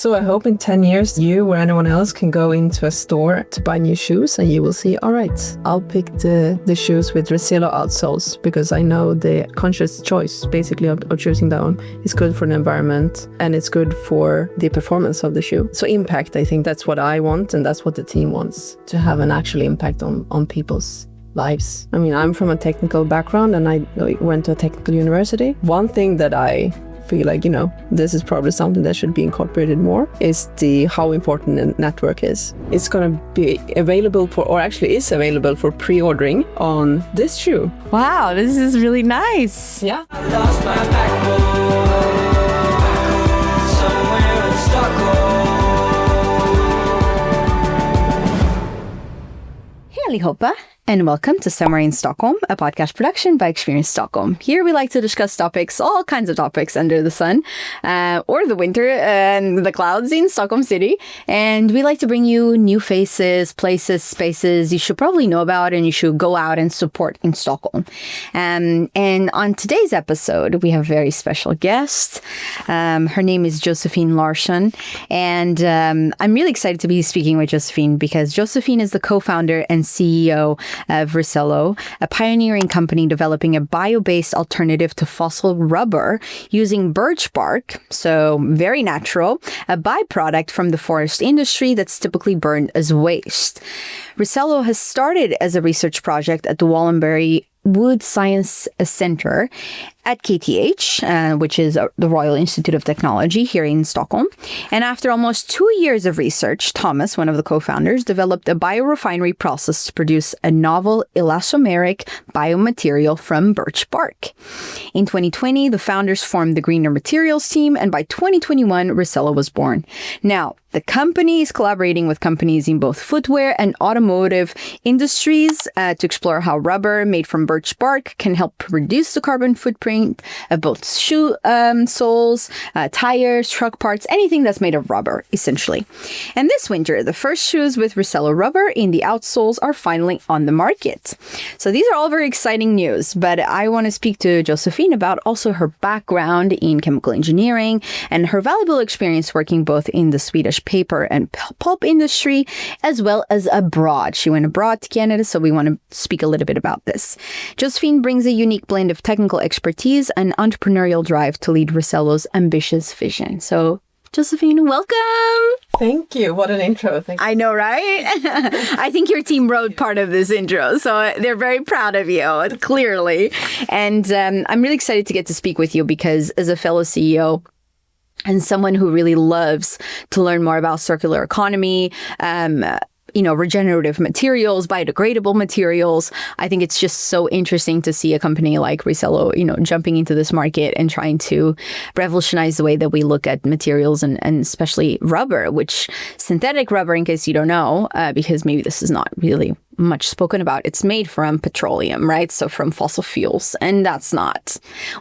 So I hope in 10 years, you or anyone else can go into a store to buy new shoes and you will see, all right, I'll pick the shoes with Reselo outsoles because I know the conscious choice basically of choosing that one is good for the environment and it's good for the performance of the shoe. So impact, I think that's what I want and that's what the team wants, to have an actual impact on people's lives. I mean, I'm from a technical background and I went to a technical university. One thing that I feel like, this is probably something that should be incorporated more is how important the network is. It's going to be available or actually is available for pre-ordering on this shoe. Wow, this is really nice. Yeah. I lost my backbone somewhere in Stockholm. Hey, allihopa, and welcome to Somewhere in Stockholm, a podcast production by Experience Stockholm. Here we like to discuss topics, all kinds of topics under the sun, or the winter and the clouds in Stockholm City. And we like to bring you new faces, places, spaces you should probably know about and you should go out and support in Stockholm. And on today's episode, we have a very special guest. Her name is Josefin Larsson. And I'm really excited to be speaking with Josefin because Josefin is the co-founder and CEO of Reselo, a pioneering company developing a bio-based alternative to fossil rubber using birch bark, so very natural, a byproduct from the forest industry that's typically burned as waste. Reselo has started as a research project at the Wallenberg Wood Science Center at KTH, which is the Royal Institute of Technology here in Stockholm. And after almost 2 years of research, Thomas, one of the co-founders, developed a biorefinery process to produce a novel elastomeric biomaterial from birch bark. In 2020, the founders formed the Greener Materials team, and by 2021, Reselo was born. Now, the company is collaborating with companies in both footwear and automotive industries to explore how rubber made from birch bark can help reduce the carbon footprint of both shoe soles, tires, truck parts, anything that's made of rubber, essentially. And this winter, the first shoes with Reselo Rubber in the outsoles are finally on the market. So these are all very exciting news, but I want to speak to Josefin about also her background in chemical engineering and her valuable experience working both in the Swedish paper and pulp industry, as well as abroad. She went abroad to Canada, so we want to speak a little bit about this. Josefin brings a unique blend of technical expertise and entrepreneurial drive to lead Reselo's ambitious vision. So, Josefin, welcome! Thank you. What an intro. Thank you. I know, right? I think your team wrote part of this intro, so they're very proud of you, clearly. And I'm really excited to get to speak with you because as a fellow CEO, and someone who really loves to learn more about circular economy, regenerative materials, biodegradable materials. I think it's just so interesting to see a company like Reselo, jumping into this market and trying to revolutionize the way that we look at materials and especially rubber, which synthetic rubber, in case you don't know, because maybe this is not really much spoken about, it's made from petroleum, right? So from fossil fuels. And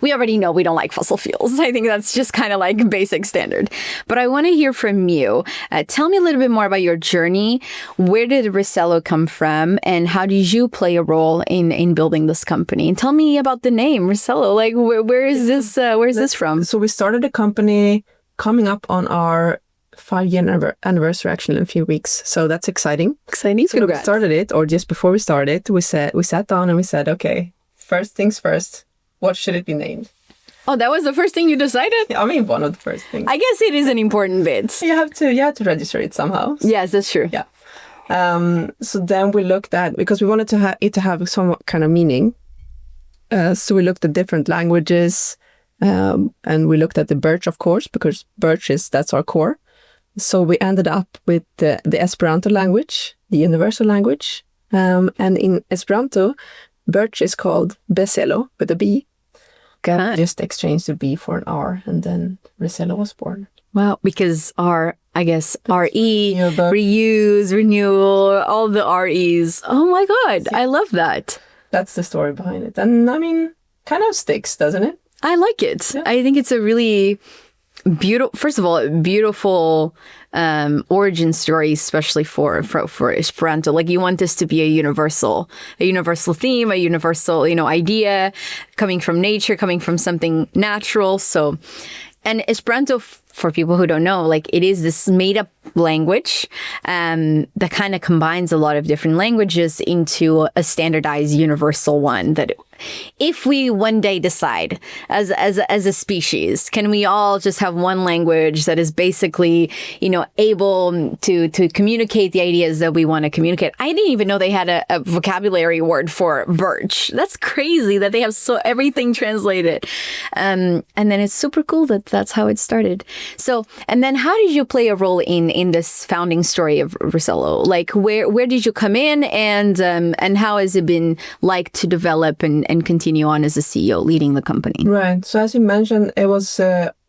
we already know we don't like fossil fuels. I think that's just kind of like basic standard. But I want to hear from you. Tell me a little bit more about your journey. Where did Reselo come from? And how did you play a role in building this company? And tell me about the name Reselo. Like, where is this from? So we started a company coming up on our 5-year anniversary actually in a few weeks. So that's exciting. Exciting. So we started it, or just before we started, we sat down and we said, okay, first things first, what should it be named? Oh, that was the first thing you decided? I mean, one of the first things. I guess it is an important bit. You have to register it somehow. Yes, that's true. Yeah. So then we looked at, because we wanted it to have some kind of meaning. So we looked at different languages, and we looked at the birch, of course, because birch that's our core. So we ended up with the Esperanto language, the universal language. And in Esperanto, birch is called Reselo with a B. God. Just exchanged the B for an R, and then Reselo was born. Wow, because RE, reuse, renewal, all the REs. Oh my God, I love that. That's the story behind it. And I mean, kind of sticks, doesn't it? I like it. Yeah. I think it's a really beautiful, first of all, a beautiful origin story, especially for Esperanto. Like, you want this to be a universal theme, a universal, idea coming from nature, coming from something natural. So, and Esperanto for people who don't know, like it is this made up language that kind of combines a lot of different languages into a standardized universal one that if we one day decide as a species, can we all just have one language that is basically, able to communicate the ideas that we want to communicate? I didn't even know they had a vocabulary word for birch. That's crazy that they have everything translated. And then it's super cool that that's how it started. So, and then how did you play a role in this founding story of Reselo? Like where did you come in and how has it been like to develop and continue on as a CEO leading the company? Right. So as you mentioned, it was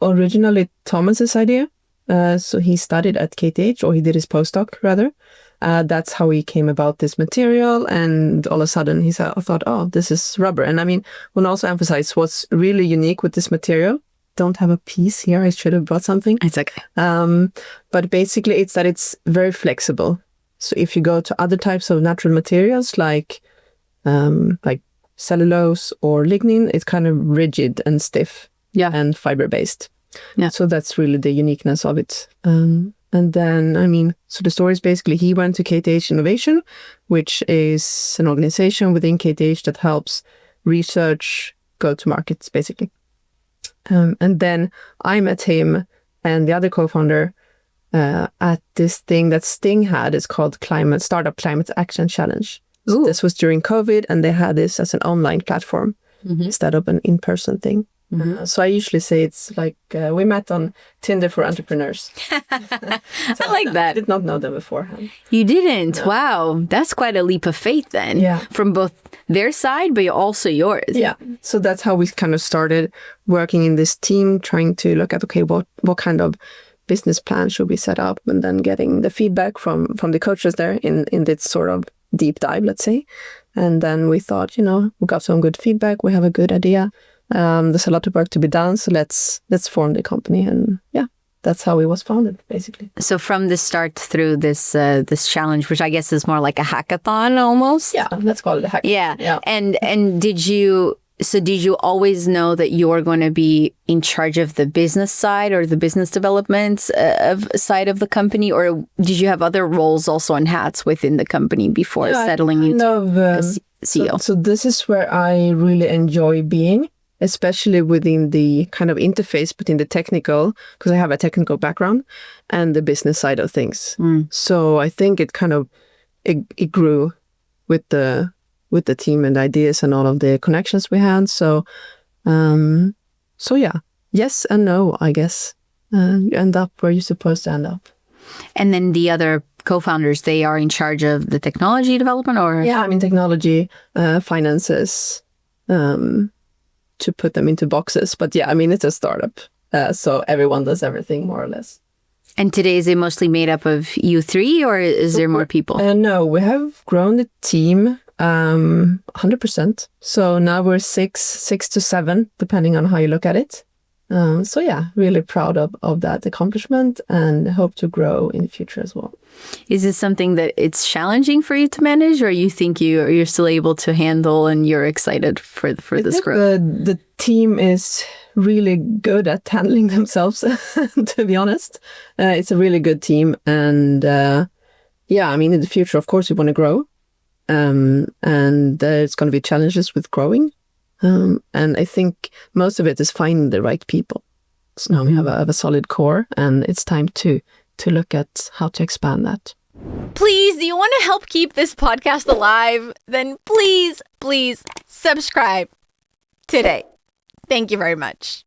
originally Thomas's idea. So he studied at KTH, or he did his postdoc rather. That's how he came about this material. And all of a sudden I thought, oh, this is rubber. And I mean, we'll also emphasize what's really unique with this material. Don't have a piece here. I should have brought something. It's okay. But basically it's that it's very flexible. So if you go to other types of natural materials like cellulose or lignin, it's kind of rigid and stiff and fiber-based. Yeah. So that's really the uniqueness of it. And then, I mean, so the story is basically he went to KTH Innovation, which is an organization within KTH that helps research go to markets, basically. And then I met him and the other co-founder at this thing that Sting had. It's called Startup Climate Action Challenge. So this was during COVID, and they had this as an online platform instead of an in-person thing. So I usually say it's like we met on Tinder for entrepreneurs. I like that. I did not know them beforehand. You didn't? No. Wow. That's quite a leap of faith then. Yeah. From both their side, but also yours. Yeah. So that's how we kind of started working in this team, trying to look at, okay, what kind of business plan should we set up, and then getting the feedback from the coaches there in this sort of deep dive, let's say. And then we thought, we got some good feedback. We have a good idea. There's a lot of work to be done. So let's form the company. And that's how it was founded, basically. So from the start through this challenge, which I guess is more like a hackathon almost. Yeah, let's call it a hackathon. Yeah. And did you always know that you were going to be in charge of the business side or the business development side of the company, or did you have other roles also and hats within the company before settling into CEO? So this is where I really enjoy being, especially within the kind of interface between the technical, because I have a technical background, and the business side of things. So I think it kind of it grew with the team and ideas and all of the connections we had. So yeah, yes and no, I guess. You end up where you're supposed to end up. And then the other co-founders, they are in charge of the technology development, or? Yeah, I mean, technology, finances, to put them into boxes. But yeah, I mean, it's a startup. So everyone does everything more or less. And today, is it mostly made up of you three, or is there more people? No, we have grown the team 100%. So now we're six to seven, depending on how you look at it. So yeah, really proud of that accomplishment and hope to grow in the future as well. Is this something that it's challenging for you to manage, or you think you're still able to handle and you're excited for this growth? The team is really good at handling themselves, to be honest. It's a really good team. And I mean, in the future, of course, we want to grow. And there's going to be challenges with growing. And I think most of it is finding the right people. So now we have a solid core, and it's time to look at how to expand that. Please, do you want to help keep this podcast alive? Then please subscribe today. Thank you very much.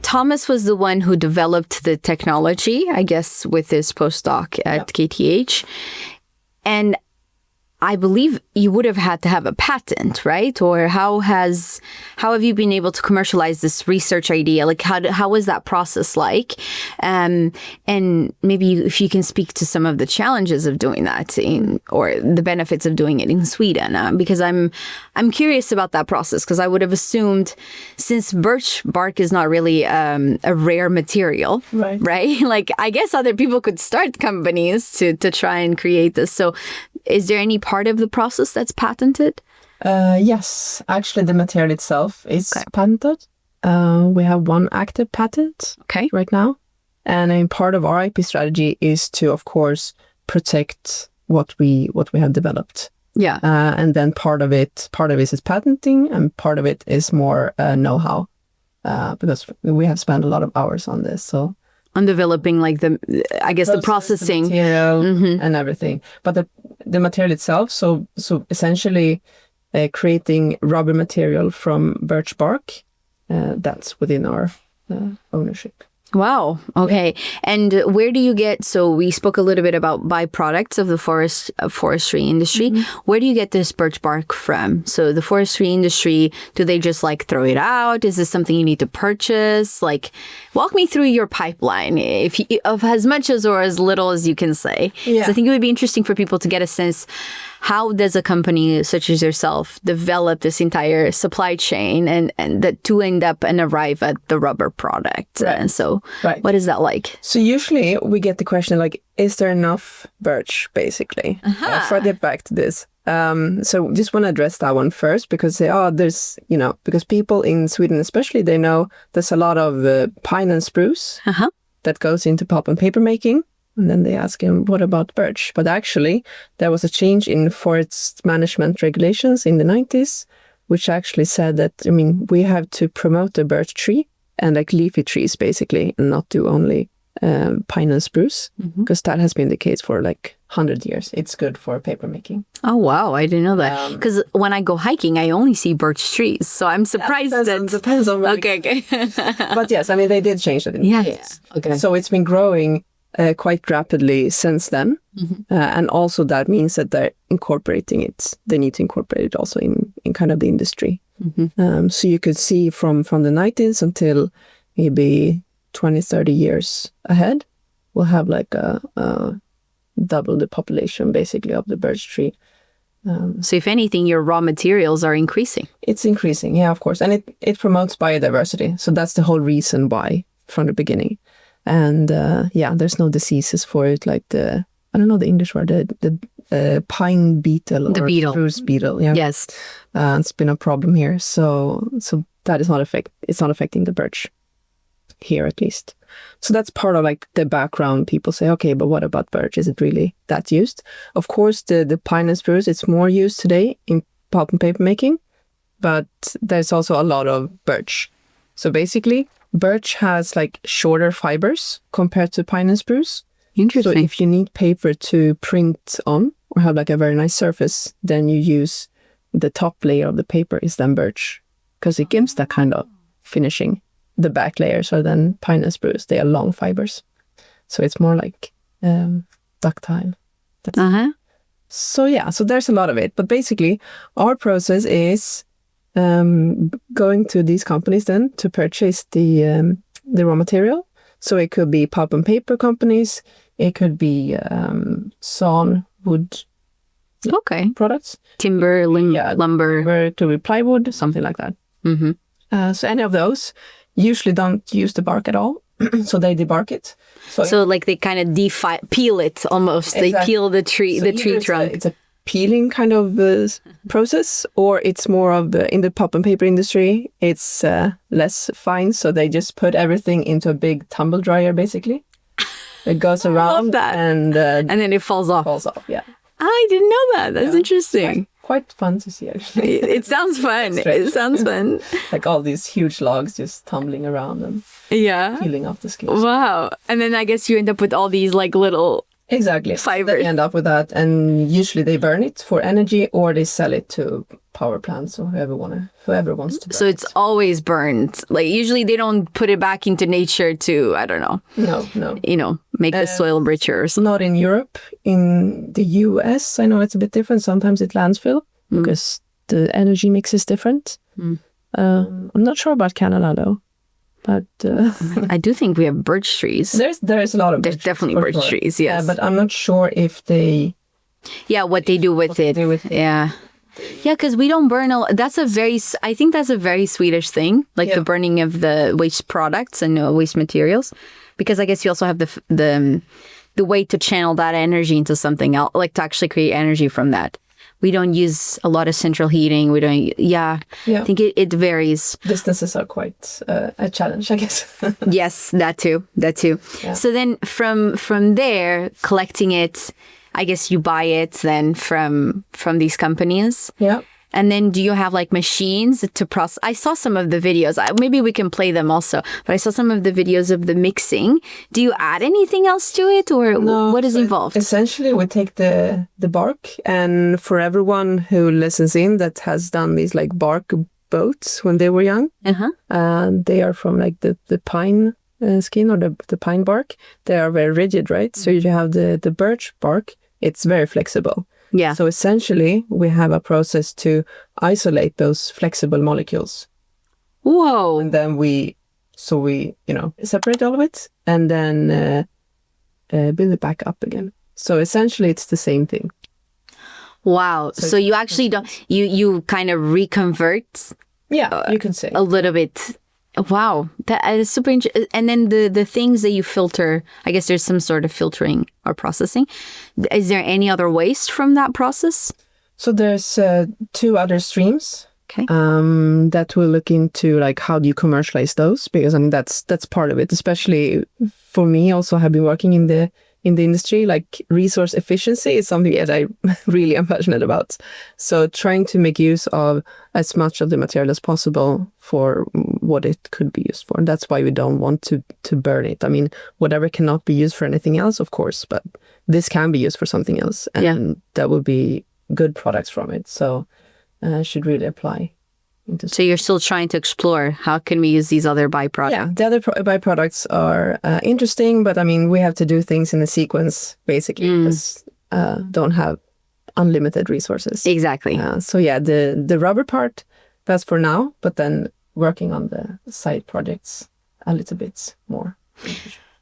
Thomas was the one who developed the technology, I guess, with his postdoc at KTH. And I believe you would have had to have a patent, right? Or how have you been able to commercialize this research idea? Like, how was that process like? And maybe if you can speak to some of the challenges of doing that, or the benefits of doing it in Sweden, because I'm curious about that process, because I would have assumed, since birch bark is not really a rare material, right? Like, I guess other people could start companies to try and create this. So is there any part of the process that's patented? Yes, actually the material itself is patented. We have one active patent right now. And I mean, part of our IP strategy is to, of course, protect what we have developed. Yeah. And then part of it is patenting, and part of it is more know-how, because we have spent a lot of hours on this. So On developing like the processing, the material and everything. But the material itself, so essentially creating rubber material from birch bark, that's within our ownership. Wow. Okay. And where do you get, so we spoke a little bit about byproducts of the forestry industry. Where do you get this birch bark from? So the forestry industry, do they just like throw it out? Is this something you need to purchase? Like, walk me through your pipeline, of as much as or as little as you can say. Yeah. 'Cause I think it would be interesting for people to get a sense, how does a company such as yourself develop this entire supply chain and that to end up and arrive at the rubber product? Right. And so Right. what is that like? So usually we get the question like, is there enough birch, basically? If I get back to this. So just want to address that one first, because there's, because people in Sweden especially, they know there's a lot of pine and spruce that goes into pulp and paper making. And then they ask him, what about birch? But actually, there was a change in forest management regulations in the 90s, which actually said that, we have to promote the birch tree and like leafy trees, basically, and not do only pine and spruce, because that has been the case for like 100 years. It's good for paper making. Oh, wow. I didn't know that. Because when I go hiking, I only see birch trees. So I'm surprised Depends on where. Okay. But yes, they did change it in the 90s. Okay. So it's been growing quite rapidly since then. And also that means that they're incorporating it. They need to incorporate it also in kind of the industry. So you could see from the 90s until maybe 20, 30 years ahead, we'll have like a double the population basically of the birch tree. So if anything, your raw materials are increasing. It's increasing, yeah, of course. And it promotes biodiversity. So that's the whole reason why from the beginning. And there's no diseases for it, like the English word, the pine beetle The or beetle. spruce beetle. Yeah. Yes. It's been a problem here. So that is it's not affecting the birch here, at least. So that's part of like the background. People say, okay, but what about birch? Is it really that used? Of course, the pine and spruce, it's more used today in pulp and paper making, but there's also a lot of birch. So basically, birch has like shorter fibers compared to pine and spruce. Interesting. So if you need paper to print on or have like a very nice surface, then you use the top layer of the paper is then birch, because it gives that kind of finishing. The back layers are then pine and spruce. They are long fibers. So it's more like ductile. So there's a lot of it. But basically, our process is going to these companies then to purchase the raw material. So it could be pulp and paper companies. It could be sawn wood products. Timber, lumber. It could be plywood, something like that. So any of those usually don't use the bark at all. So they debark it. So like they kind of peel it almost. Exactly. They peel the tree, trunk. It's a peeling kind of process, or it's more of in the pulp and paper industry, it's less fine. So they just put everything into a big tumble dryer, basically. It goes around and then it falls off. Yeah. I didn't know that. That's interesting. Quite fun to see, actually. It sounds fun. It sounds fun. Like all these huge logs just tumbling around and peeling off the skins. Wow. And then I guess you end up with all these like little fibers. They end up with that, and usually they burn it for energy or they sell it to power plants or whoever wants to burn So it's always burned. Like usually they don't put it back into nature to, I don't know. No. Make the soil richer or something. Not in Europe. In the US, I know it's a bit different. Sometimes it's landfill because the energy mix is different. I'm not sure about Canada though. But I do think we have birch trees. There's a lot of There's definitely birch trees, yes. But I'm not sure if they... Yeah, what they do with it. Yeah. Yeah, because we don't burn a lot. I think that's a very Swedish thing, like the burning of the waste products and waste materials. Because I guess you also have the way to channel that energy into something else, like to actually create energy from that. we don't use a lot of central heating. We don't. Yeah. Yeah. I think it varies. Distances are quite a challenge, I guess. Yes, that too. That too. Yeah. So then from there, collecting it, I guess you buy it then from these companies. Yeah. And then do you have like machines to process? I saw some of the videos. Maybe we can play them also. But I saw some of the videos of the mixing. Do you add anything else to it, or No, what is so involved? Essentially, we take the bark, and for everyone who listens in that has done these like bark boats when they were young, they are from like the pine skin or the pine bark. They are very rigid, right? So you have the birch bark. It's very flexible. Yeah. So essentially, we have a process to isolate those flexible molecules. Whoa. And then we separate all of it and then build it back up again. So essentially, it's the same thing. Wow. So you actually don't, you kind of reconvert Yeah, you can say. a little bit. Wow. That is super interesting. And then the things that you filter, I guess there's some sort of filtering or processing. Is there any other waste from that process? So there's 2 other streams. Okay. That will look into like how do you commercialize those, because I mean that's part of it, especially for me. Also, have been working in the industry. Like resource efficiency is something that I really am passionate about. So trying to make use of as much of the material as possible for what it could be used for. And that's why we don't want to burn it. I mean, whatever cannot be used for anything else, of course, but this can be used for something else, and that will be good products from it. So should really apply. So you're still trying to explore how can we use these other byproducts? Yeah, the other byproducts are interesting, but I mean, we have to do things in a sequence, basically, because don't have unlimited resources. Exactly. So yeah, the rubber part, that's for now, but then working on the side projects a little bit more.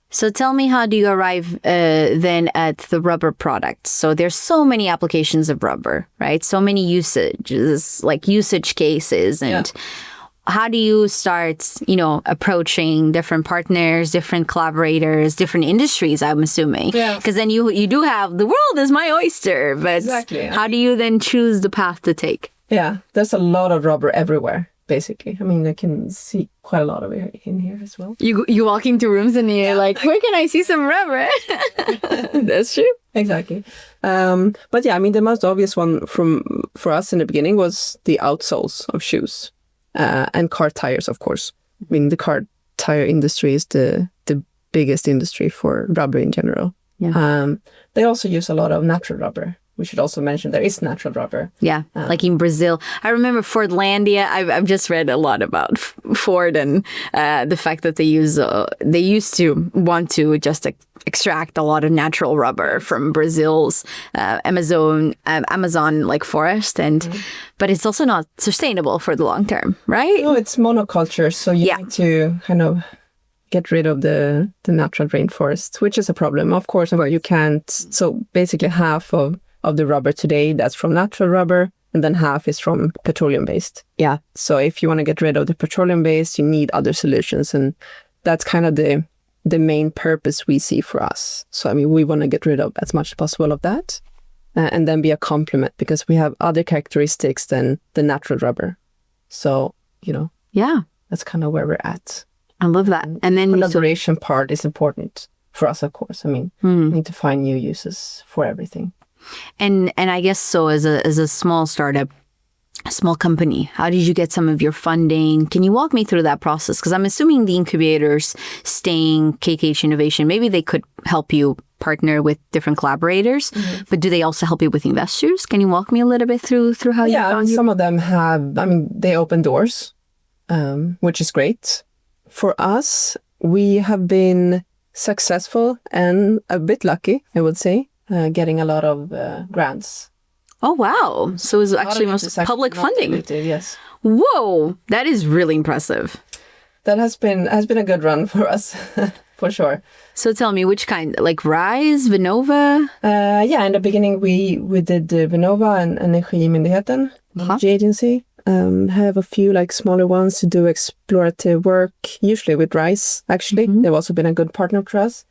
So tell me, how do you arrive then at the rubber products? So there's so many applications of rubber, right? So many usages, like usage cases. And how do you start, approaching different partners, different collaborators, different industries, I'm assuming? Yeah. Because then you do have, the world is my oyster. But Exactly. How do you then choose the path to take? Yeah, there's a lot of rubber everywhere, basically. I mean, I can see quite a lot of it in here as well. You walk into rooms and you're like, where can I see some rubber? That's true. Exactly. But yeah, I mean, the most obvious one for us in the beginning was the outsoles of shoes and car tires, of course. I mean, the car tire industry is the biggest industry for rubber in general. Yeah. They also use a lot of natural rubber. We should also mention there is natural rubber. Yeah, like in Brazil. I remember Fordlandia. I've just read a lot about Ford and the fact that they used to want to just extract a lot of natural rubber from Brazil's Amazon like forest, but it's also not sustainable for the long term, right? No, it's monoculture, so you need to kind of get rid of the natural rainforest, which is a problem. Of course, you can't. So basically, half of the rubber today, that's from natural rubber, and then half is from petroleum-based. Yeah. So if you want to get rid of the petroleum-based, you need other solutions, and that's kind of the main purpose we see for us. So I mean, we want to get rid of as much as possible of that, and then be a complement, because we have other characteristics than the natural rubber. So, that's kind of where we're at. I love that. And then the collaboration part is important for us, of course. I mean, we need to find new uses for everything. And I guess so, as a small startup, a small company, how did you get some of your funding? Can you walk me through that process? Because I'm assuming the incubators, Staying, KKH Innovation, maybe they could help you partner with different collaborators, but do they also help you with investors? Can you walk me a little bit through how you found some of them have, I mean, they open doors, which is great. For us, we have been successful and a bit lucky, I would say, getting a lot of grants. Oh, wow. So it's actually most public funding. Diluted, yes. Whoa, that is really impressive. That has been a good run for us, for sure. So tell me, which kind? Like RISE, Vinnova? In the beginning we did Vinnova and Energimyndigheten, the agency. Have a few like smaller ones to do explorative work, usually with RISE, actually. They've also been a good partner for us.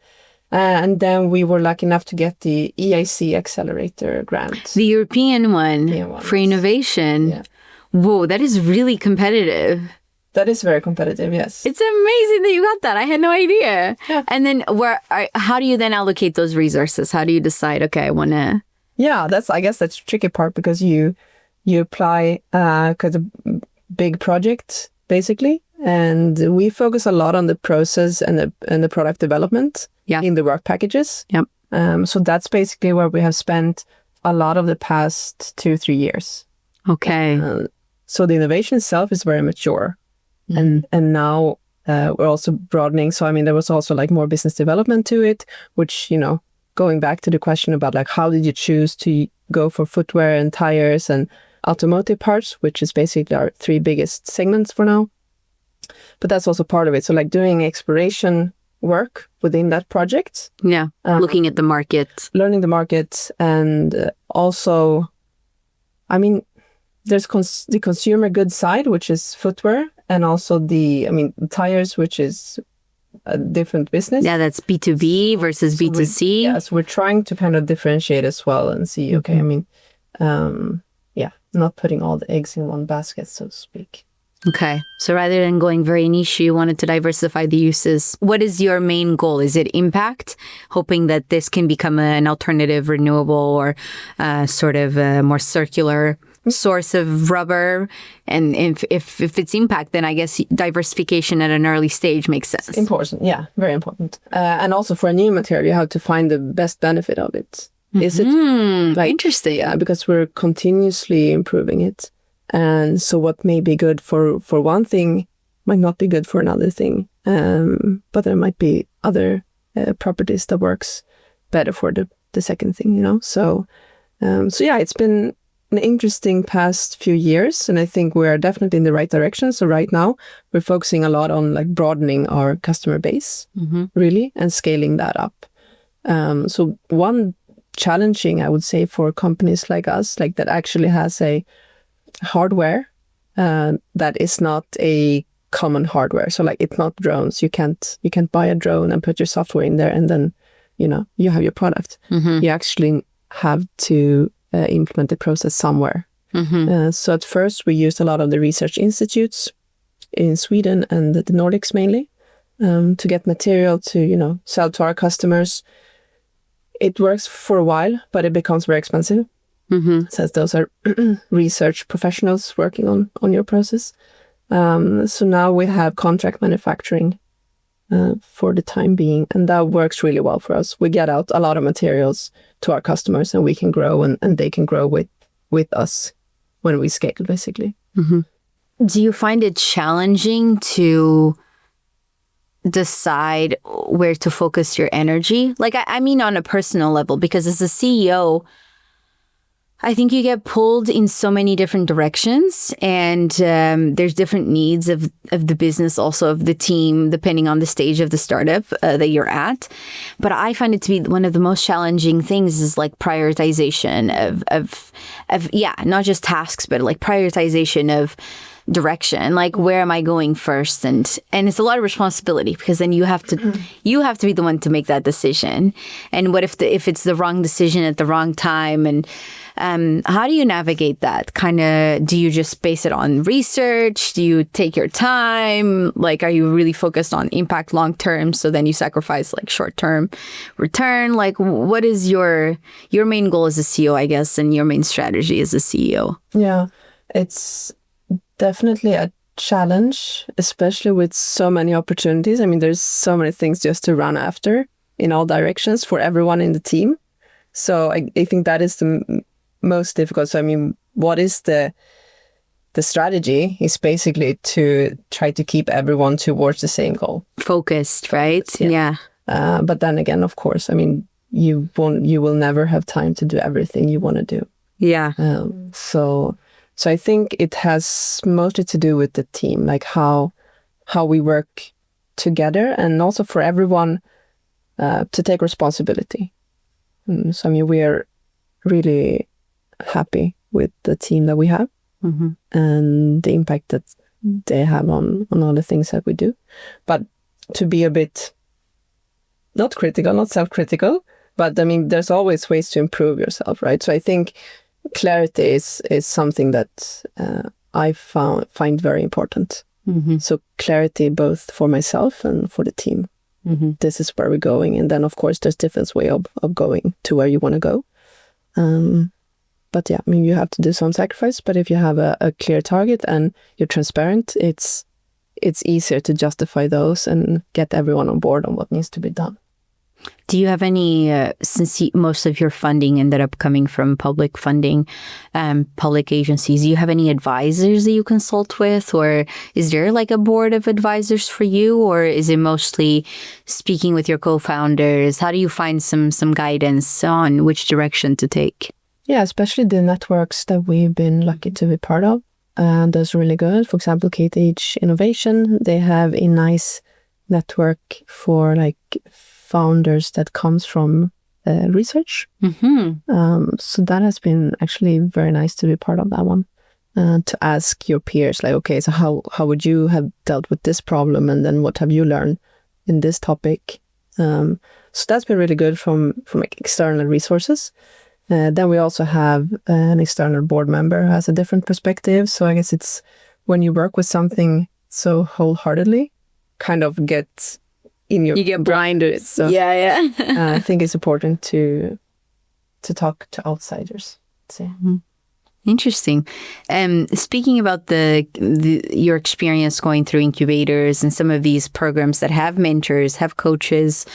And then we were lucky enough to get the EIC Accelerator grant. The European one European one, for yes. innovation. Yeah. Whoa, that is really competitive. That is very competitive, yes. It's amazing that you got that. I had no idea. Yeah. And then how do you then allocate those resources? How do you decide, okay, I want to... Yeah, I guess that's the tricky part, because you apply because a big project, basically. And we focus a lot on the process and the product development in the work packages. Yep. So that's basically where we have spent a lot of the past 2-3 years. Okay. So the innovation itself is very mature. And now we're also broadening. So, I mean, there was also like more business development to it, which, you know, going back to the question about like, how did you choose to go for footwear and tires and automotive parts, which is basically our 3 biggest segments for now. But that's also part of it. So like doing exploration work within that project. Yeah. Looking at the market. Learning the market. And also, I mean, there's the consumer goods side, which is footwear. And also the tires, which is a different business. Yeah, that's B2B versus B2C. So we're trying to kind of differentiate as well and see, okay, I mean, not putting all the eggs in one basket, so to speak. Okay. So rather than going very niche, you wanted to diversify the uses. What is your main goal? Is it impact? Hoping that this can become an alternative, renewable, or sort of a more circular source of rubber? And if it's impact, then I guess diversification at an early stage makes sense. Important, yeah, very important. And also for a new material, you have to find the best benefit of it. Is it like, interesting? Yeah, because we're continuously improving it. And so what may be good for one thing might not be good for another thing. But there might be other properties that works better for the second thing, you know? So yeah, it's been an interesting past few years, and I think we're definitely in the right direction. So right now we're focusing a lot on like broadening our customer base, really, and scaling that up. So one challenging, I would say, for companies like us, like that actually has a hardware that is not a common hardware. So like it's not drones. You can't buy a drone and put your software in there and then, you know, you have your product. You actually have to implement the process somewhere. So at first we used a lot of the research institutes in Sweden and the Nordics mainly to get material to, you know, sell to our customers. It works for a while, but it becomes very expensive. Since those are research professionals working on your process. So now we have contract manufacturing for the time being, and that works really well for us. We get out a lot of materials to our customers, and we can grow, and they can grow with us when we scale, basically. Do you find it challenging to decide where to focus your energy? Like, I mean on a personal level, because as a CEO, I think you get pulled in so many different directions, and there's different needs of the business, also of the team, depending on the stage of the startup that you're at. But I find it to be one of the most challenging things is like prioritization of not just tasks, but like prioritization of direction. Like, where am I going first? And it's a lot of responsibility, because then you have to be the one to make that decision. And what if it's the wrong decision at the wrong time? And how do you navigate that? Kind of, do you just base it on research? Do you take your time? Like, are you really focused on impact long term, so then you sacrifice like short term return? Like, what is your main goal as a CEO, I guess, and your main strategy as a CEO? Yeah, it's definitely a challenge, especially with so many opportunities. I mean, there's so many things just to run after in all directions for everyone in the team. So I think that is the most difficult. So I mean, what is the strategy is basically to try to keep everyone towards the same goal. Focused, right? Yeah. But then again, of course, I mean, you will never have time to do everything you want to do. Yeah. So I think it has mostly to do with the team, like how we work together, and also for everyone to take responsibility. So I mean, we are really happy with the team that we have and the impact that they have on all the things that we do. But to be a bit not critical, not self-critical, but I mean, there's always ways to improve yourself, right? So I think clarity is something that I find very important. So clarity both for myself and for the team. This is where we're going. And then, of course, there's different way of going to where you want to go. But yeah, I mean, you have to do some sacrifice. But if you have a clear target and you're transparent, it's easier to justify those and get everyone on board on what needs to be done. Do you have any, since most of your funding ended up coming from public funding, public agencies, do you have any advisors that you consult with? Or is there like a board of advisors for you? Or is it mostly speaking with your co-founders? How do you find some guidance on which direction to take? Yeah, especially the networks that we've been lucky to be part of. And that's really good. For example, KTH Innovation, they have a nice network for like founders that comes from research. So that has been actually very nice to be part of that one. To ask your peers, like, okay, so how would you have dealt with this problem? And then what have you learned in this topic? So that's been really good from like external resources. Then we also have an external board member who has a different perspective. So I guess it's when you work with something so wholeheartedly, kind of get in your, you get blinded. So yeah. I think it's important to talk to outsiders. So. Interesting. Speaking about your experience going through incubators and some of these programs that have mentors, have coaches,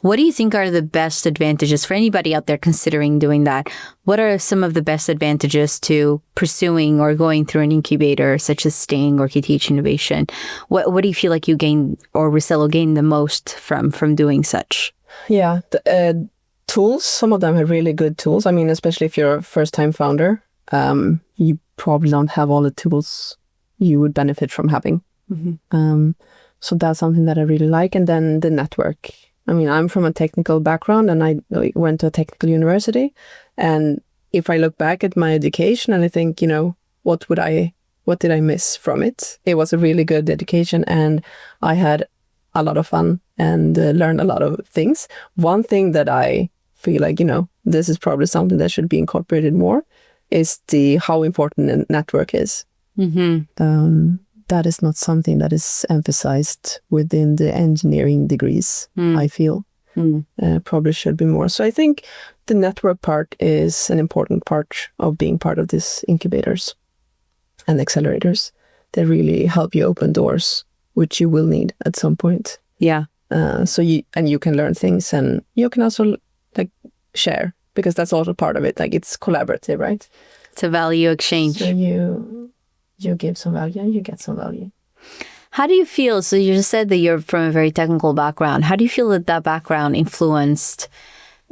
what do you think are the best advantages for anybody out there considering doing that? What are some of the best advantages to pursuing or going through an incubator such as Sting or KTH Innovation? What do you feel like you gain or Reselo gain the most from doing such? Yeah, the tools, some of them are really good tools. I mean, especially if you're a first-time founder. You probably don't have all the tools you would benefit from having. So that's something that I really like. And then the network. I mean, I'm from a technical background and I went to a technical university. And if I look back at my education and I think, you know, what did I miss from it? It was a really good education and I had a lot of fun and learned a lot of things. One thing that I feel like, you know, this is probably something that should be incorporated more is how important a network is. That is not something that is emphasized within the engineering degrees, I feel. Probably should be more. So I think the network part is an important part of being part of these incubators and accelerators. They really help you open doors, which you will need at some point. Yeah. So you can learn things and you can also like share. Because that's also part of it. Like it's collaborative, right? It's a value exchange. So you give some value and you get some value. How do you feel? So you just said that you're from a very technical background. How do you feel that background influenced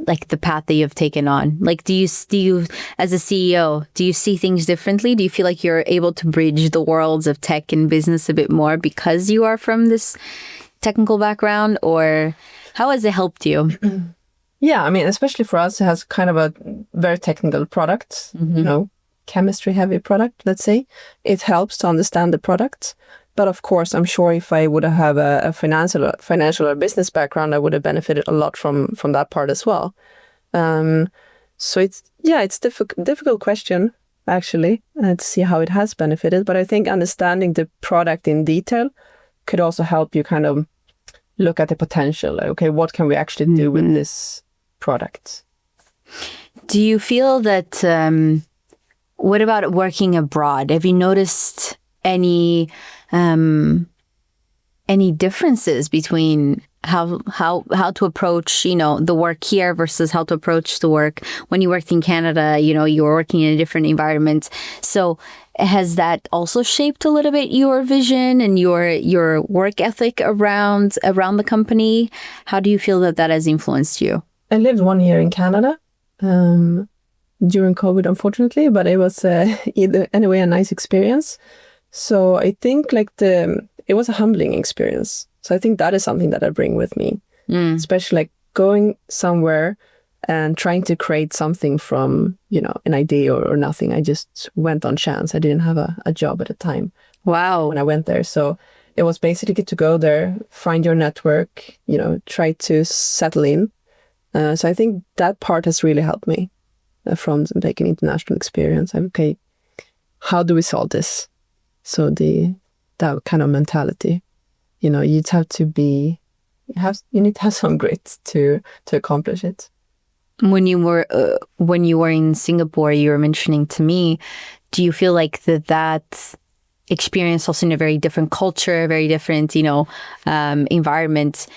like the path that you've taken on? Like, do you as a CEO, do you see things differently? Do you feel like you're able to bridge the worlds of tech and business a bit more because you are from this technical background, or how has it helped you? Yeah, I mean, especially for us, it has kind of a very technical product, you know, chemistry heavy product, let's say. It helps to understand the product. But of course, I'm sure if I would have a financial or business background, I would have benefited a lot from that part as well. So it's difficult question, actually, to see how it has benefited. But I think understanding the product in detail could also help you kind of look at the potential. Like, okay, what can we actually do with this product? Do you feel that, what about working abroad? Have you noticed any differences between how to approach, you know, the work here versus how to approach the work when you worked in Canada? You know, you were working in a different environment. So has that also shaped a little bit your vision and your work ethic around the company? How do you feel that has influenced you? I lived 1 year in Canada during COVID, unfortunately, but it was anyway a nice experience. So I think like it was a humbling experience. So I think that is something that I bring with me, especially like going somewhere and trying to create something from, you know, an idea or nothing. I just went on chance. I didn't have a job at the time. Wow. When I went there. So it was basically to go there, find your network, try to settle in. So I think that part has really helped me from taking international experience. Okay, how do we solve this? So that kind of mentality, you'd have to you need to have some grit to accomplish it. When you were in Singapore, you were mentioning to me, do you feel like that experience also in a very different culture, very different, environment?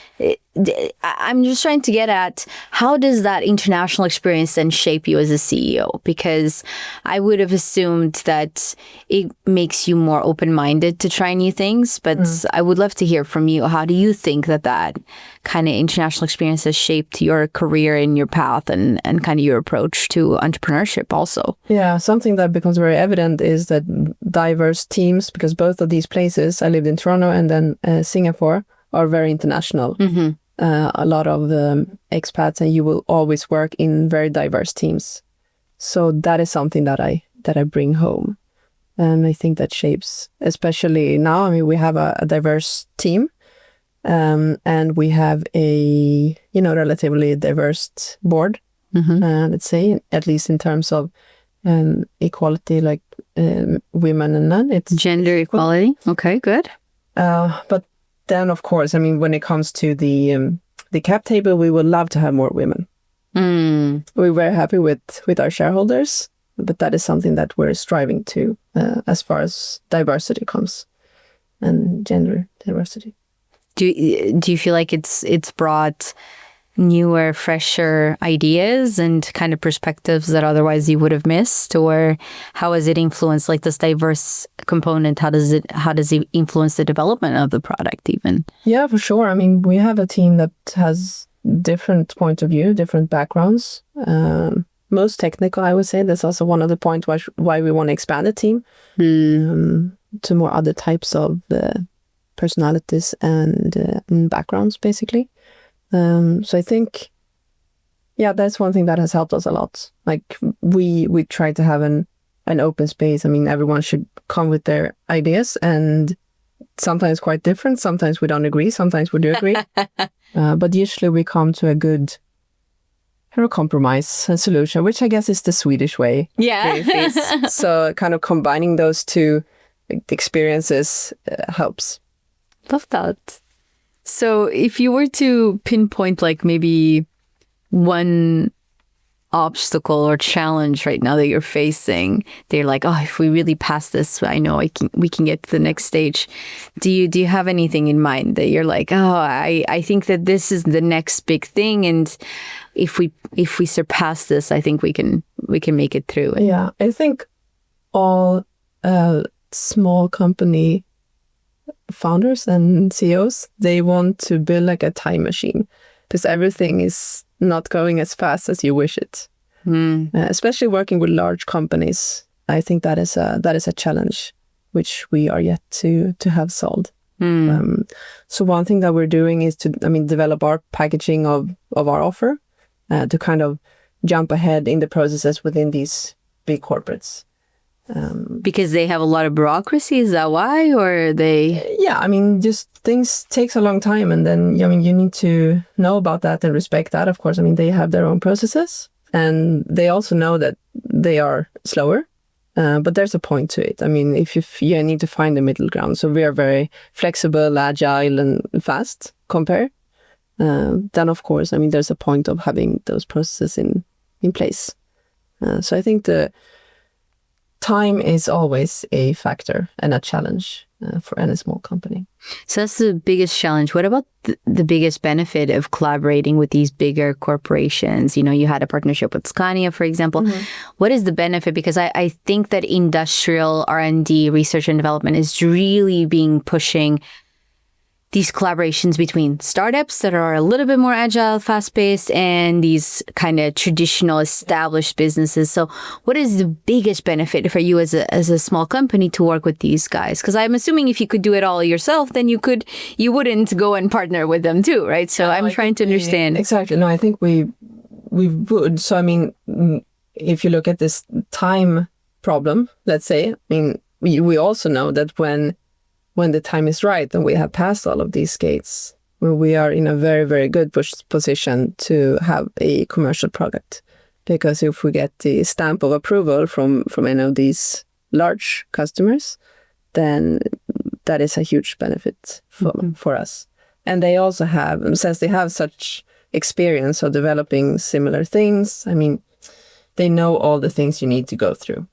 I'm just trying to get at, how does that international experience then shape you as a CEO? Because I would have assumed that it makes you more open-minded to try new things, but I would love to hear from you. How do you think that kind of international experience has shaped your career and your path and kind of your approach to entrepreneurship also? Yeah, something that becomes very evident is that diverse teams, because both of these places, I lived in Toronto and then Singapore, are very international. Mm-hmm. A lot of expats, and you will always work in very diverse teams. So that is something that I bring home. And I think that shapes, especially now, I mean, we have a diverse team, and we have a, relatively diverse board, let's say, at least in terms of equality, like women and men. It's gender equality. Okay, good. But then, of course, I mean, when it comes to the cap table, we would love to have more women. We're very happy with our shareholders, but that is something that we're striving to as far as diversity comes and gender diversity. Do you feel like it's brought newer, fresher ideas and kind of perspectives that otherwise you would have missed? Or how has it influenced, like, this diverse component? How does it influence the development of the product even? Yeah, for sure. I mean, we have a team that has different point of view, different backgrounds. Most technical, I would say. That's also one of the points why we want to expand the team to more other types of personalities and backgrounds, basically. So I think, that's one thing that has helped us a lot. Like, we try to have an open space. I mean, everyone should come with their ideas, and sometimes quite different. Sometimes we don't agree. Sometimes we do agree. But usually we come to a good compromise and solution, which I guess is the Swedish way. Yeah. So kind of combining those two experiences helps. Love that. So if you were to pinpoint, like, maybe one obstacle or challenge right now that you're facing, they're like, oh, if we really pass this, I know we can get to the next stage. Do you have anything in mind that you're like, oh, I think that this is the next big thing, and if we surpass this, I think we can make it through? Yeah, I think all small company founders and CEOs, they want to build like a time machine, because everything is not going as fast as you wish it. Especially working with large companies, I think that is a challenge which we are yet to have solved. So one thing that we're doing is to develop our packaging of our offer to kind of jump ahead in the processes within these big corporates. Because they have a lot of bureaucracy, is that why? Or they... Yeah, just things takes a long time, and then you need to know about that and respect that. Of course, they have their own processes, and they also know that they are slower, but there's a point to it. If you need to find the middle ground. So we are very flexible, agile, and fast compared. Then of course, there's a point of having those processes in place. So I think the time is always a factor and a challenge for any small company. So that's the biggest challenge. What about the biggest benefit of collaborating with these bigger corporations? You had a partnership with Scania, for example. What is the benefit? Because I think that industrial R&D, research and development, is really pushing these collaborations between startups that are a little bit more agile, fast-paced, and these kind of traditional established businesses. So what is the biggest benefit for you as a small company to work with these guys? Because I'm assuming if you could do it all yourself, then you wouldn't go and partner with them too, right? So I'm trying to understand. Exactly. No, I think we would. So if you look at this time problem, let's say, we also know that when when the time is right and we have passed all of these gates, where we are in a very, very good position to have a commercial product. Because if we get the stamp of approval from any of these large customers, then that is a huge benefit for us. And they also have, since they have such experience of developing similar things, I mean, they know all the things you need to go through.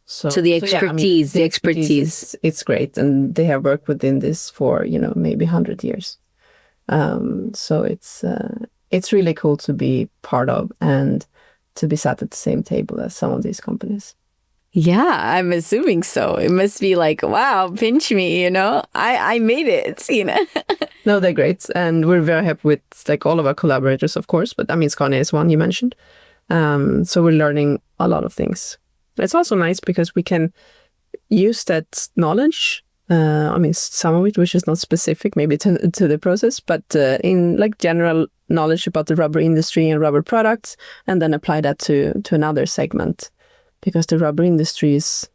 So the expertise, the expertise, it's great. And they have worked within this for, maybe 100 years. So it's really cool to be part of and to be sat at the same table as some of these companies. Yeah, I'm assuming so. It must be like, wow, pinch me, I made it, No, they're great. And we're very happy with like all of our collaborators, of course. But I mean, Scania is one you mentioned. So we're learning a lot of things. It's also nice because we can use that knowledge. I mean, some of it which is not specific maybe to the process, but in like general knowledge about the rubber industry and rubber products, and then apply that to another segment. Because the rubber industry is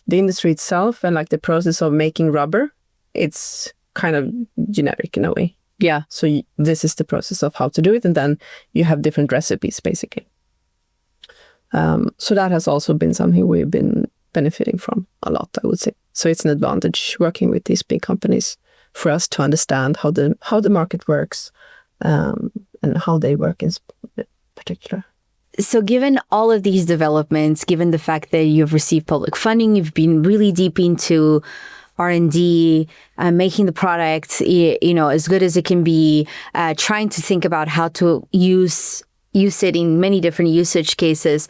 the industry itself, and like the process of making rubber, it's kind of generic in a way. Yeah. So this is the process of how to do it, and then you have different recipes basically. So that has also been something we've been benefiting from a lot, I would say. So it's an advantage working with these big companies for us to understand how the market works and how they work in particular. So given all of these developments, given the fact that you've received public funding, you've been really deep into R&D, making the product, as good as it can be, trying to think about how to use it in many different usage cases.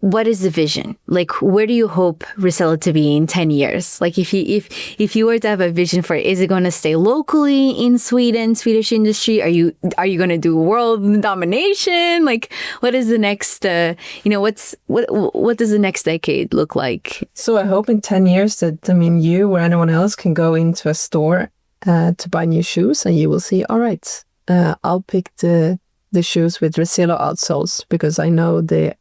What is the vision? Like, where do you hope Reselo to be in 10 years? Like, if you were to have a vision for it, is it going to stay locally in Sweden, Swedish industry? Are you going to do world domination? Like, what is the next? What does the next decade look like? So I hope in 10 years that you or anyone else can go into a store to buy new shoes, and you will see, all right, I'll pick the shoes with Reselo outsoles, because I know the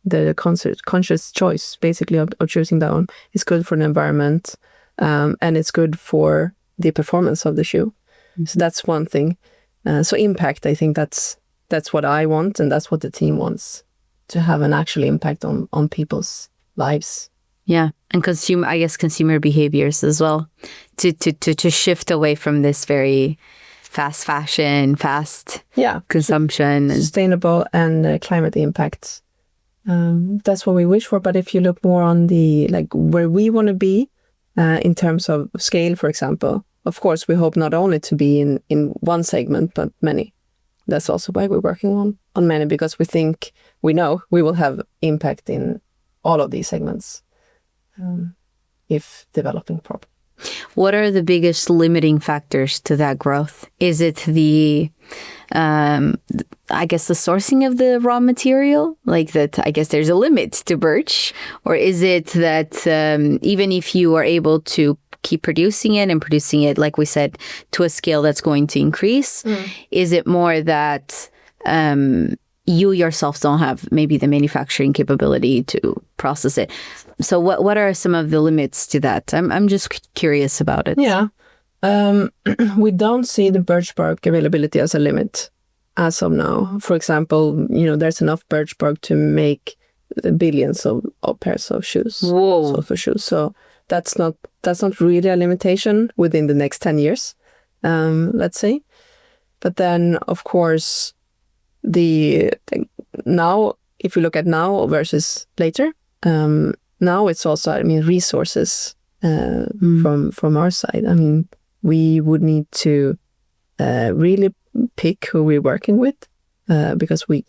conscious choice basically of choosing that one is good for the environment, and it's good for the performance of the shoe. Mm-hmm. So that's one thing. So impact, I think that's what I want, and that's what the team wants, to have an actual impact on people's lives. Yeah, and consumer behaviors as well, to shift away from this very fast fashion, fast consumption. Sustainable and climate impact. That's what we wish for. But if you look more on the, like, where we want to be in terms of scale, for example, of course, we hope not only to be in one segment, but many. That's also why we're working on many, because we know we will have impact in all of these segments if developing properly. What are the biggest limiting factors to that growth? Is it the sourcing of the raw material? Like that, I guess there's a limit to birch. Or is it that even if you are able to keep producing it, like we said, to a scale that's going to increase, is it more that you yourself don't have maybe the manufacturing capability to process it? So what are some of the limits to that? I'm just curious about it. Yeah. We don't see the birch bark availability as a limit as of now. For example, there's enough birch bark to make billions of pairs of shoes. Whoa. So for shoes. So that's not really a limitation within the next 10 years, let's say. But then, of course, now, if you look at now versus later, now it's also, resources from our side. We would need to really pick who we're working with, because we're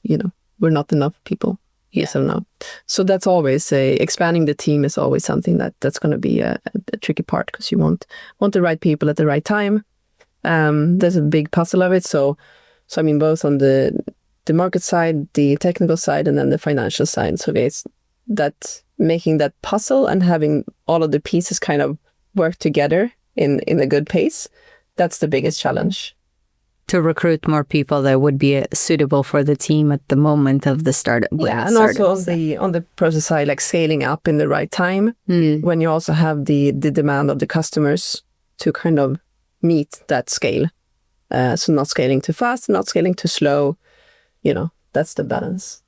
not enough people. Yes or no. So that's always expanding the team is always something that's going to be a tricky part, because you want the right people at the right time. There's a big puzzle of it. So both on the market side, the technical side, and then the financial side. So it's that making that puzzle and having all of the pieces kind of work together in a good pace. That's the biggest challenge. To recruit more people that would be suitable for the team at the moment of the startup. Yeah, and also on the process side, like scaling up in the right time, when you also have the demand of the customers to kind of meet that scale. So not scaling too fast, not scaling too slow. That's the balance.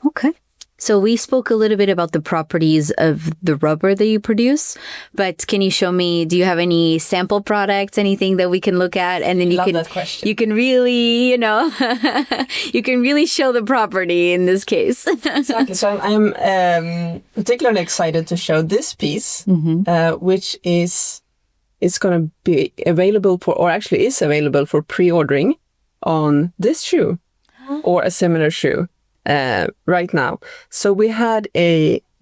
Okay. So we spoke a little bit about the properties of the rubber that you produce, but can you show me, do you have any sample products, anything that we can look at? And then that question. You can really, you can really show the property in this case. Exactly. So I'm particularly excited to show this piece, which is going to be available or actually is available for pre-ordering on this shoe or a similar shoe. Right now. So we had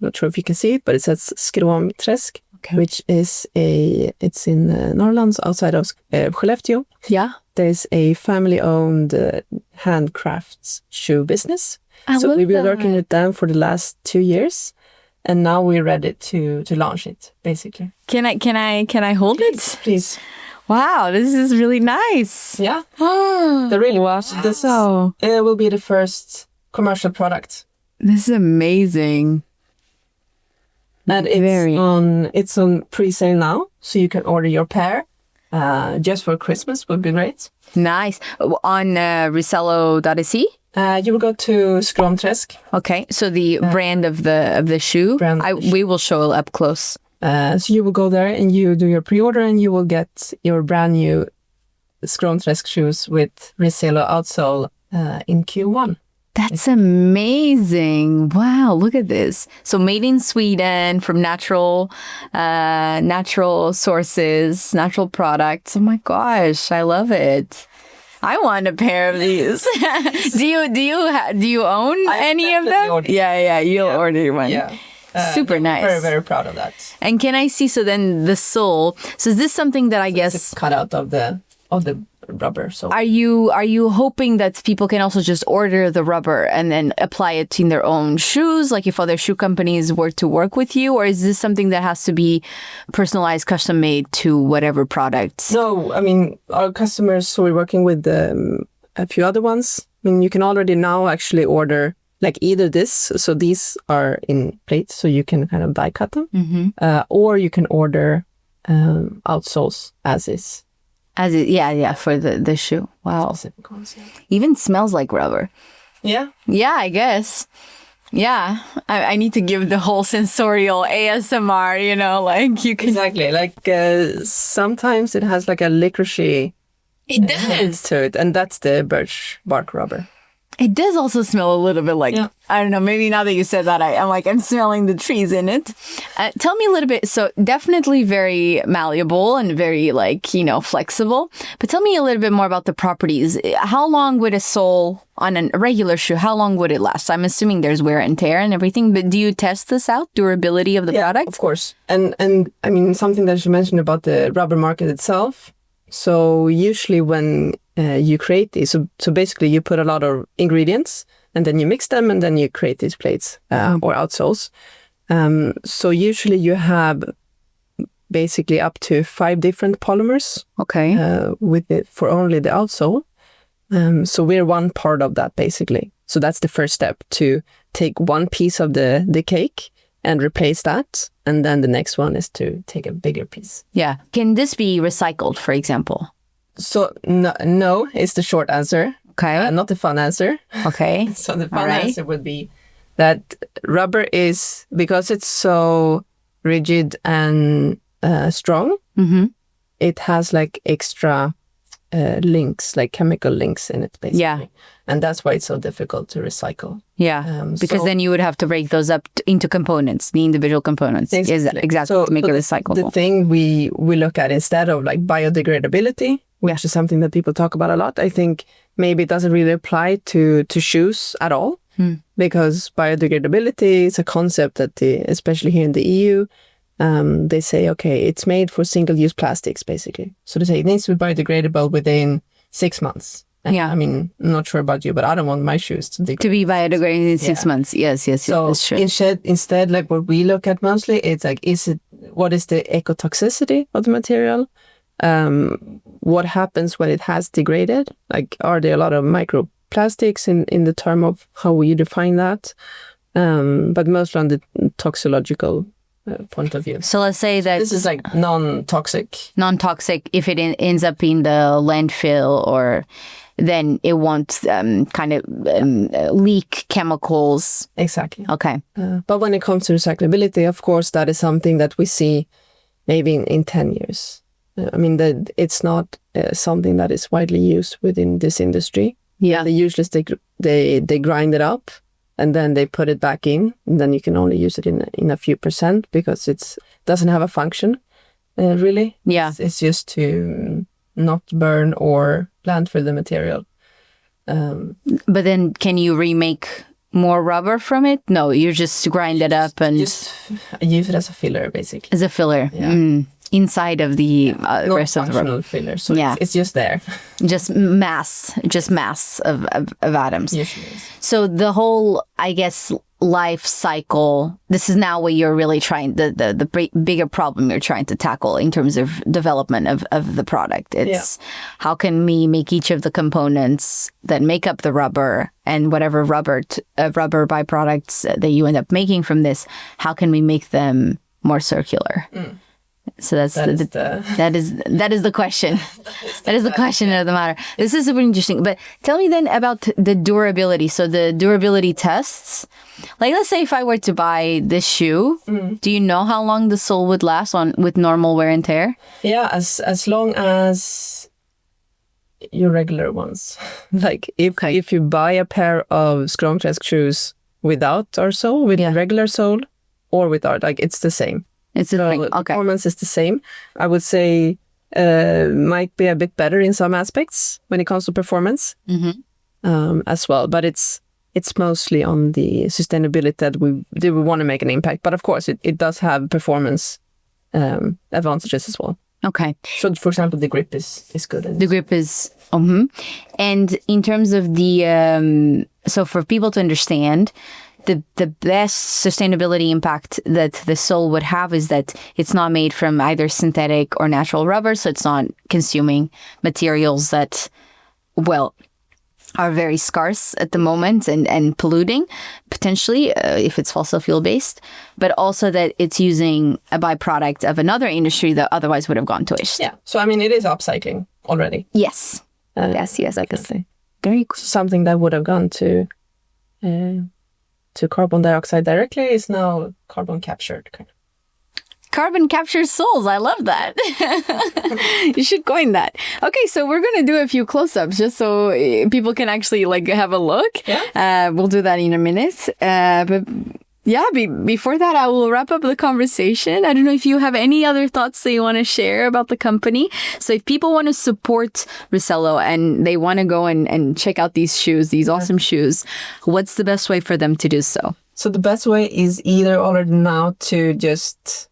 not sure if you can see it, but it says Skråmträsk, which is it's in Norrlands outside of Skellefteå. Yeah. There's a family-owned handcrafts shoe business. So we've been working with them for the last 2 years, and now we're ready to launch it, basically. Can I hold it? Please. Wow, this is really nice. Yeah. They're really was. This will be the first commercial product. This is amazing. And it's on pre-sale now, so you can order your pair just for Christmas would be great. Nice. On Reselo.se? You will go to Skråmträsk. Okay, so the brand of the shoe. We will show up close. So you will go there and you do your pre-order and you will get your brand new Skråmträsk shoes with Reselo outsole in Q1. That's amazing. Wow, look at this. So made in Sweden from natural sources, natural products. Oh my gosh, I love it. I want a pair of these. do you own any of them? Order. Yeah, you'll order one. Yeah. Super nice. Very, very proud of that. And can I see, so then the sole, so is this something that I guess... It's cut out of the rubber. So Are you hoping that people can also just order the rubber and then apply it in their own shoes, like if other shoe companies were to work with you? Or is this something that has to be personalized, custom made to whatever product? No, I mean, our customers, so we're working with a few other ones. I mean, you can already now actually order like either this, so these are in plates, so you can kind of die cut them, or you can order outsoles as is. As it, yeah, for the shoe. Wow. Even smells like rubber. Yeah. Yeah, I guess. Yeah. I need to give the whole sensorial ASMR, like you can... Exactly. Like sometimes it has like a licoricey does to it, and that's the birch bark rubber. It does also smell a little bit like, I don't know, maybe now that you said that, I'm smelling the trees in it. Tell me a little bit, so definitely very malleable and very flexible, but tell me a little bit more about the properties. How long would a sole on a regular shoe, how long would it last? I'm assuming there's wear and tear and everything, but do you test this out, durability of the product? Of course. And I mean, something that you mentioned about the rubber market itself. So usually when you create these, so basically you put a lot of ingredients and then you mix them and then you create these plates or outsoles. So usually you have basically up to 5 different polymers. Okay. For only the outsole. So we're one part of that basically. So that's the first step, to take one piece of the cake and replace that. And then the next one is to take a bigger piece. Yeah. Can this be recycled, for example? So no is the short answer. Okay. Not the fun answer. Okay. So the fun answer would be that rubber is, because it's so rigid and strong, it has like extra links, like chemical links in it, basically. Yeah. And that's why it's so difficult to recycle. Yeah, because then you would have to break those up into components, the individual components. Exactly, so, to make it recyclable. The thing we look at instead of like biodegradability, which is something that people talk about a lot, I think maybe it doesn't really apply to shoes at all, because biodegradability is a concept that, especially here in the EU, they say, okay, it's made for single-use plastics, basically. So they say it needs to be biodegradable within 6 months. Yeah. I mean, I'm not sure about you, but I don't want my shoes to be biodegradable in 6 months. Yes, so that's true. Instead, like what we look at mostly, it's like, what is the ecotoxicity of the material? what happens when it has degraded? Like, are there a lot of microplastics in the term of how we define that? But mostly on the toxicological point of view. So let's say that This is like non-toxic. non-toxic, if it ends up in the landfill, or then it won't leak chemicals. Exactly. Okay. But when it comes to recyclability, of course, that is something that we see maybe in 10 years. I mean, it's not something that is widely used within this industry. Yeah. They usually they grind it up and then they put it back in, and then you can only use it in a few percent because it doesn't have a function, really. Yeah. It's just to not burn or landfill the material. But then can you remake more rubber from it? No, you just grind it up and Just use it as a filler, basically. as a filler. Yeah. Inside of the Not rest of the rubber. functional filler, so Yeah. it's just there. Just mass of atoms. Usually is. So the whole, I guess, life cycle, this is now what you're really trying, the bigger problem you're trying to tackle in terms of development of the product. It's how can we make each of the components that make up the rubber and whatever rubber byproducts that you end up making from this, how can we make them more circular? So that is the question. That is the question of the matter. This is super interesting. But tell me then about the durability. So the durability tests, like let's say if I were to buy this shoe, do you know how long the sole would last with normal wear and tear? Yeah, as long as your regular ones. Like if you buy a pair of Skronkresk shoes without our sole, with regular sole, or with our, like it's the same. It's the thing. Okay. Performance is the same. I would say might be a bit better in some aspects when it comes to performance as well. But it's mostly on the sustainability that we want to make an impact. But of course, it does have performance advantages as well. Okay. So, for example, the grip is good. The grip is, and in terms of the, so for people to understand, the best sustainability impact that the sole would have is that it's not made from either synthetic or natural rubber, so it's not consuming materials that, well, are very scarce at the moment and polluting, potentially, if it's fossil fuel based, but also that it's using a byproduct of another industry that otherwise would have gone to waste. Yeah. So, I mean, it is upcycling already. Yes. Yes. I can say. Very cool. Something that would have gone to carbon dioxide directly is now carbon captured. Kind of. Carbon capture soles. I love that. You should coin that. Okay, so we're going to do a few close-ups just so people can actually like have a look. Yeah. We'll do that in a minute. But yeah, before that, I will wrap up the conversation. I don't know if you have any other thoughts that you want to share about the company. So if people want to support Reselo and they want to go and check out these shoes, these awesome shoes, what's the best way for them to do so? So the best way is either already now to just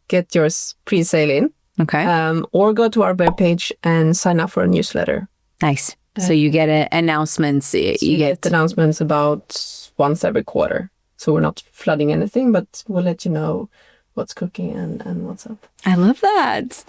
get yours pre-sale in. Okay. Or go to our webpage and sign up for a newsletter. Nice. So you get announcements. You get announcements about once every quarter. So we're not flooding anything, but we'll let you know what's cooking and what's up. I love that.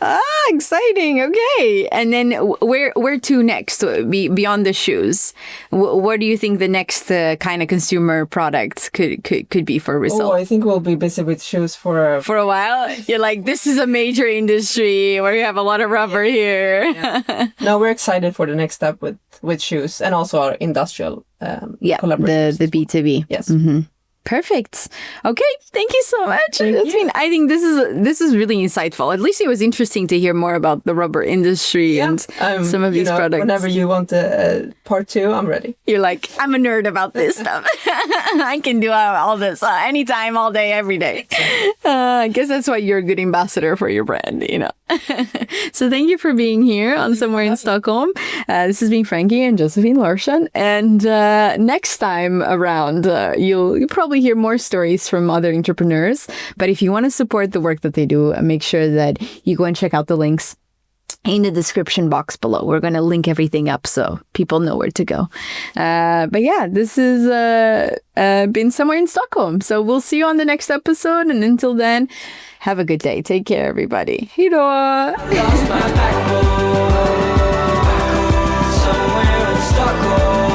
Exciting. Okay. And then where to next beyond the shoes? What do you think the next kind of consumer product could be for Reselo? Oh, I think we'll be busy with shoes for a while. You're like, this is a major industry where you have a lot of rubber here. Yeah. No, we're excited for the next step with shoes and also our industrial collaborations. The B2B. Yes. Mm-hmm. Perfect. Okay, thank you so much. I think this is really insightful. At least it was interesting to hear more about the rubber industry and some of these products. Whenever you want a part 2, I'm ready. You're like, I'm a nerd about this stuff. I can do all this anytime, all day, every day. I guess that's why you're a good ambassador for your brand, you know. So thank you for being here on Somewhere in Stockholm. This has been Frankie and Josefin Larsson. And next time around, you'll probably hear more stories from other entrepreneurs. But if you want to support the work that they do, make sure that you go and check out the links in the description box below. We're going to link everything up so people know where to go. But yeah, this has been Somewhere in Stockholm. So we'll see you on the next episode. And until then, have a good day. Take care, everybody. Hejdå! Lost my backbone somewhere in Stockholm.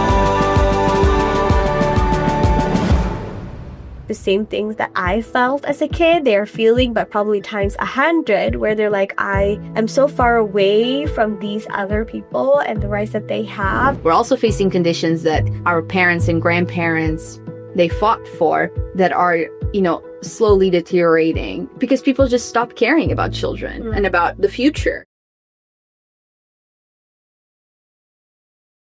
The same things that I felt as a kid, they're feeling, but probably times 100, where they're like, I am so far away from these other people and the rights that they have. We're also facing conditions that our parents and grandparents, they fought for, that are, slowly deteriorating because people just stop caring about children and about the future.